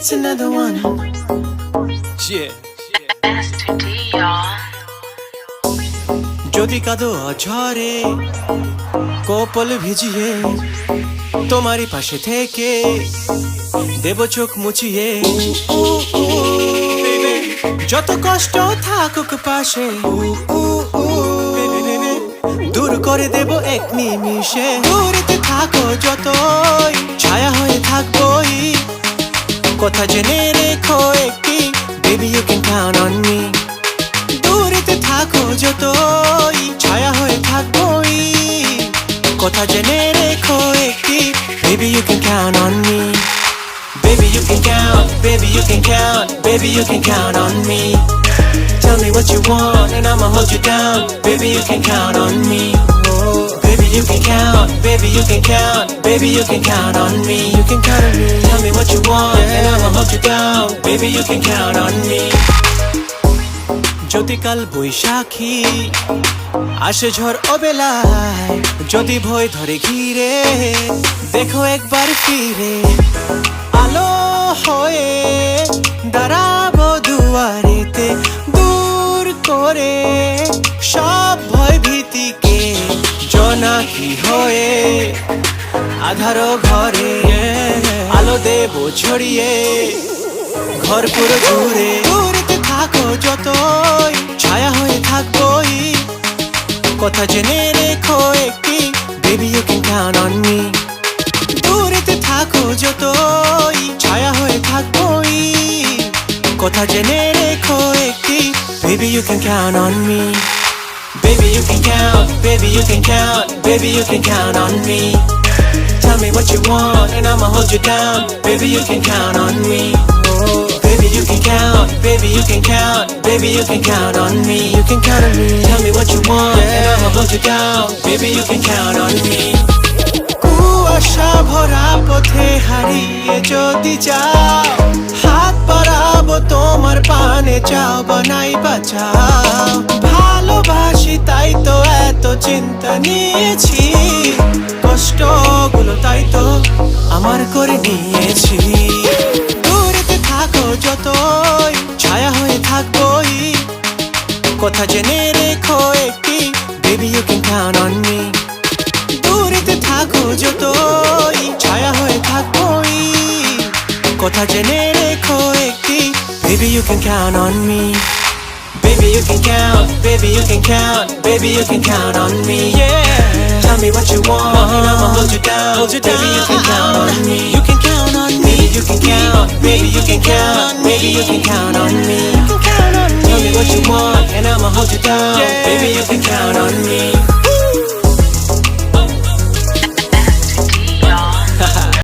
it's another one. Yeah. যদি কাঁদো ঝরে কপল ভিজিয়ে তোমারই পাশে থেকে দেব চোখ মুছিয়ে যত কষ্ট থাকুক পাশে দূর করে দেব এক নিমিষে দূরেতে থাকো যতই ছায়া হয়ে থাকবোই কথা জেনে রেখো একটি baby you can count on me দূরেতে থাকো যতই ছায়া হয়ে থাকবোই কথা জেনে রেখো একটি baby you can count on me baby you can count baby you can count baby you can count on me tell me what you want and I'ma hold you down baby you can count on me oh, baby you can count baby you can count baby you can count on me you can count on me tell me what you want and I'ma hold you down baby you can count on me যদি কাল বৈশাখী আসে ঝড় অবেলায় যদি ভয় ধরে ঘিরে দেখো একবার ফিরে আলো হয়ে দাঁড়াবো দুয়ারেতে দূর করে সব ভয় ভীতিকে জোনাকি হয়ে আধারো ঘরে আলো দেব ছড়িয়ে ঘর পুরো জুড়ে দূরেতে থাকো যতই ছায়া হয়ে থাকবোই কথা জেনে রেখো একটি baby you can count on me দূরেতে থাকো যতই ছায়া হয়ে থাকবোই কথা জেনে রেখো একটি baby you can count on me baby you can count baby you can count baby you can count on me tell me what you want and I'ma hold you down baby you can count on me oh, baby you can count baby you can count baby you can count on me you can count on me tell me what you want and I'ma hold you down baby you can count on me কুয়াশা ভরা পথে হারিয়ে যদি যাও হাত বাড়াবো তোমার পানে চাও বানাই বাঁচাও ভালোবাসি তাই তো এত চিন্তা নিয়েছি কষ্টগুলো তাই তো আমার করে নিয়েছি দূরেতে থাকো যতই ছায়া হয়ে থাকবোই কথা জেনে রেখো একটি baby you can count on me দূরেতে থাকো যতই ছায়া হয়ে থাকবোই কথা জেনে রেখো একটি baby you can count on me baby you can count baby you can count baby you can count on me yeah tell me what you want and I'ma hold you down baby you can count on me you can count on me you can count baby you can count baby you can count on me you can count on me tell me what you want and I'ma hold you down